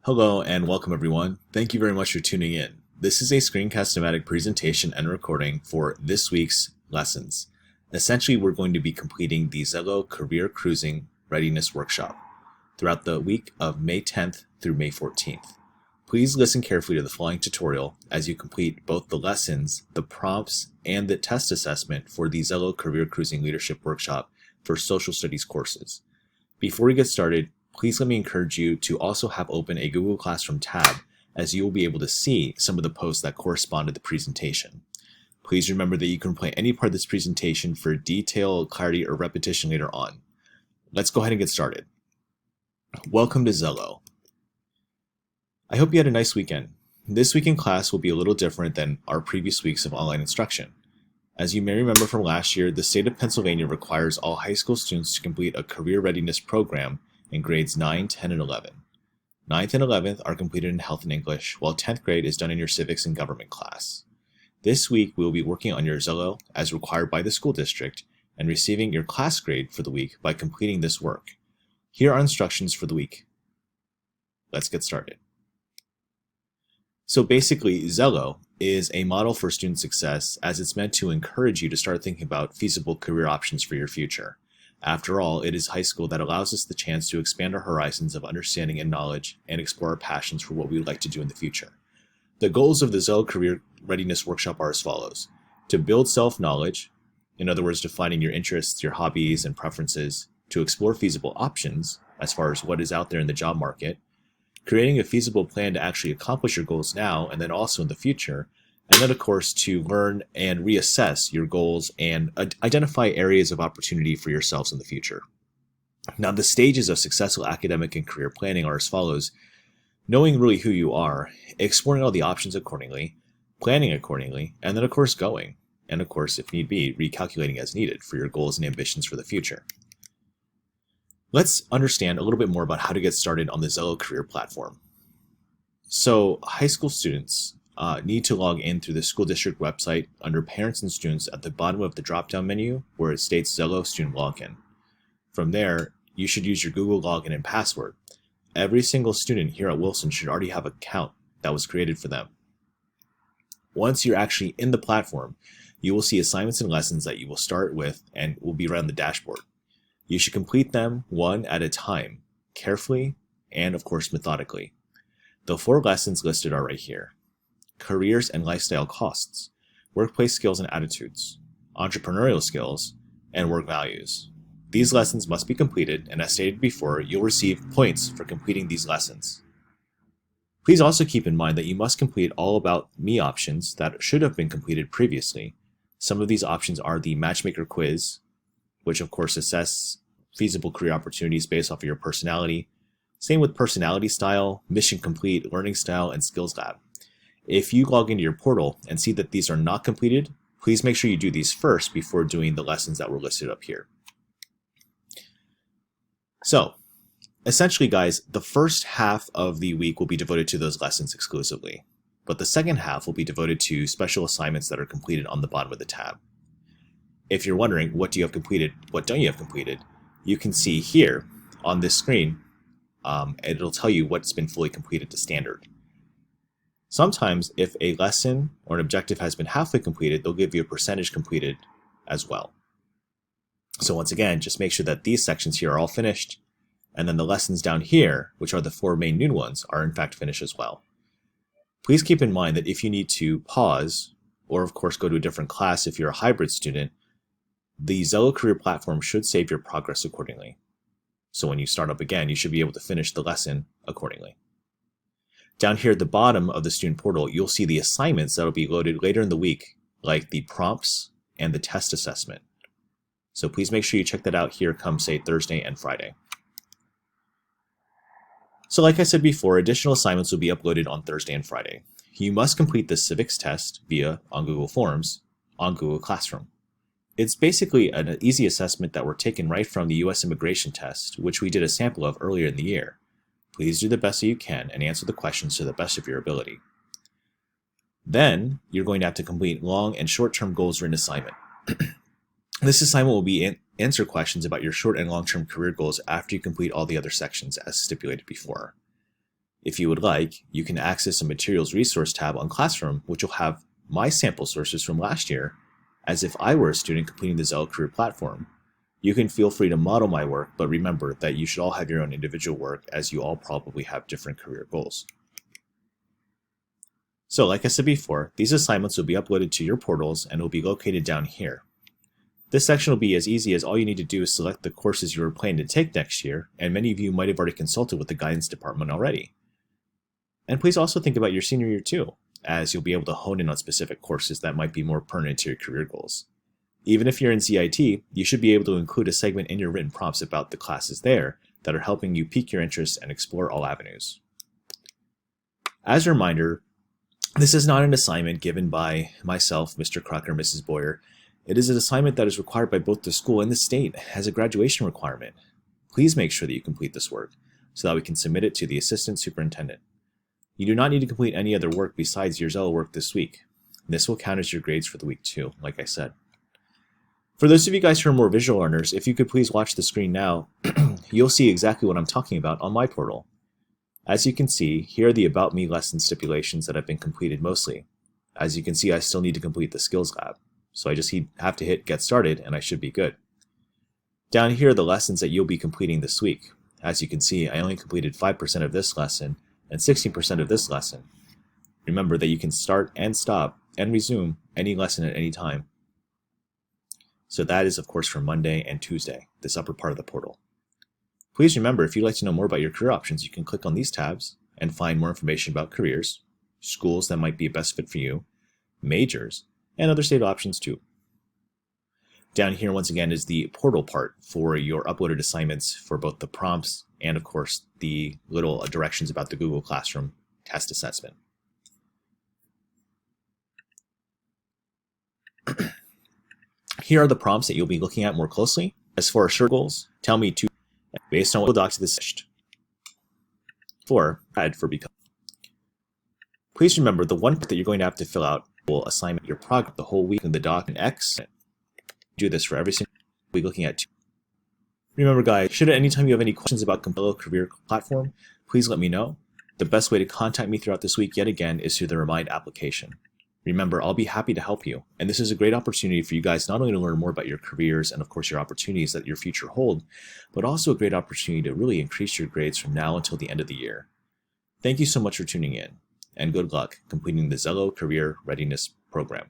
Hello and welcome everyone. Thank you very much for tuning in. This is a screencast-o-matic presentation and recording for this week's lessons. Essentially, we're going to be completing the Xello Career Cruising Readiness Workshop throughout the week of May 10th through May 14th. Please listen carefully to the following tutorial as you complete both the lessons, the prompts, and the test assessment for the Xello Career Cruising Leadership Workshop for social studies courses. Before we get started, please let me encourage you to also have open a Google Classroom tab, as you will be able to see some of the posts that correspond to the presentation. Please remember that you can play any part of this presentation for detail, clarity, or repetition later on. Let's go ahead and get started. Welcome to Xello. I hope you had a nice weekend. This week in class will be a little different than our previous weeks of online instruction. As you may remember from last year, the state of Pennsylvania requires all high school students to complete a career readiness program in grades 9, 10, and 11. 9th and 11th are completed in Health and English, while 10th grade is done in your Civics and Government class. This week, we will be working on your Xello as required by the school district and receiving your class grade for the week by completing this work. Here are instructions for the week. Let's get started. So basically, Xello is a model for student success, as it's meant to encourage you to start thinking about feasible career options for your future. After all, it is high school that allows us the chance to expand our horizons of understanding and knowledge and explore our passions for what we would like to do in the future. The goals of the Xello Career Readiness Workshop are as follows: to build self-knowledge, in other words, defining your interests, your hobbies, and preferences, to explore feasible options as far as what is out there in the job market, creating a feasible plan to actually accomplish your goals now and then also in the future, and then, of course, to learn and reassess your goals and identify areas of opportunity for yourselves in the future. Now, the stages of successful academic and career planning are as follows: knowing really who you are, exploring all the options accordingly, planning accordingly, and then, of course, going. And, of course, if need be, recalculating as needed for your goals and ambitions for the future. Let's understand a little bit more about how to get started on the Xello Career platform. So, high school students need to log in through the school district website under Parents and Students at the bottom of the drop-down menu where it states Xello Student Login. From there, you should use your Google login and password. Every single student here at Wilson should already have an account that was created for them. Once you're actually in the platform, you will see assignments and lessons that you will start with and will be around the dashboard. You should complete them one at a time, carefully, and of course methodically. The 4 lessons listed are right here: careers and lifestyle costs, workplace skills and attitudes, entrepreneurial skills, and work values. These lessons must be completed, and as stated before, you'll receive points for completing these lessons. Please also keep in mind that you must complete all About Me options that should have been completed previously. Some of these options are the Matchmaker quiz, which of course assess feasible career opportunities based off of your personality. Same with personality style, mission complete, learning style, and skills lab. If you log into your portal and see that these are not completed, please make sure you do these first before doing the lessons that were listed up here. So, essentially guys, the first half of the week will be devoted to those lessons exclusively, but the second half will be devoted to special assignments that are completed on the bottom of the tab. If you're wondering what do you have completed, what don't you have completed, you can see here on this screen, it'll tell you what's been fully completed to standard. Sometimes if a lesson or an objective has been halfway completed, they'll give you a percentage completed as well. So once again, just make sure that these sections here are all finished, and then the lessons down here, which are the 4 main new ones, are in fact finished as well. Please keep in mind that if you need to pause, or of course go to a different class if you're a hybrid student, the Xello Career platform should save your progress accordingly. So when you start up again, you should be able to finish the lesson accordingly. Down here at the bottom of the student portal, you'll see the assignments that will be loaded later in the week, like the prompts and the test assessment. So please make sure you check that out here come, say, Thursday and Friday. So like I said before, additional assignments will be uploaded on Thursday and Friday. You must complete the Civics Test on Google Forms on Google Classroom. It's basically an easy assessment that were taken right from the U.S. immigration test, which we did a sample of earlier in the year. Please do the best that you can and answer the questions to the best of your ability. Then, you're going to have to complete long and short-term goals written assignment. This assignment will be answer questions about your short and long-term career goals after you complete all the other sections as stipulated before. If you would like, you can access a Materials Resource tab on Classroom, which will have my sample sources from last year, as if I were a student completing the Xello Career platform. You can feel free to model my work, but remember that you should all have your own individual work, as you all probably have different career goals. So, like I said before, these assignments will be uploaded to your portals and will be located down here. This section will be as easy as all you need to do is select the courses you are planning to take next year, and many of you might have already consulted with the guidance department already. And please also think about your senior year too, as you'll be able to hone in on specific courses that might be more pertinent to your career goals. Even if you're in CIT, you should be able to include a segment in your written prompts about the classes there that are helping you pique your interest and explore all avenues. As a reminder, this is not an assignment given by myself, Mr. Crocker, Mrs. Boyer. It is an assignment that is required by both the school and the state as a graduation requirement. Please make sure that you complete this work so that we can submit it to the assistant superintendent. You do not need to complete any other work besides your Xello work this week. This will count as your grades for the week too, like I said. For those of you guys who are more visual learners, if you could please watch the screen now, you'll see exactly what I'm talking about on my portal. As you can see, here are the About Me lesson stipulations that have been completed mostly. As you can see, I still need to complete the skills lab, so I just have to hit Get Started and I should be good. Down here are the lessons that you'll be completing this week. As you can see, I only completed 5% of this lesson and 16% of this lesson. Remember that you can start and stop and resume any lesson at any time. So that is, of course, for Monday and Tuesday, this upper part of the portal. Please remember, if you'd like to know more about your career options, you can click on these tabs and find more information about careers, schools that might be a best fit for you, majors, and other state options too. Down here, once again, is the portal part for your uploaded assignments for both the prompts and, of course, the little directions about the Google Classroom test assessment. Here are the prompts that you'll be looking at more closely. As for our short goals, tell me two based on what docs this is. 4. Add for become. Please remember the one part that you're going to have to fill out will assign your progress the whole week in the doc and X. Do this for every single week looking at 2. Remember guys, should at any time you have any questions about Xello Career platform, please let me know. The best way to contact me throughout this week yet again is through the Remind application. Remember, I'll be happy to help you, and this is a great opportunity for you guys not only to learn more about your careers and of course your opportunities that your future hold, but also a great opportunity to really increase your grades from now until the end of the year. Thank you so much for tuning in, and good luck completing the Xello Career Readiness Program.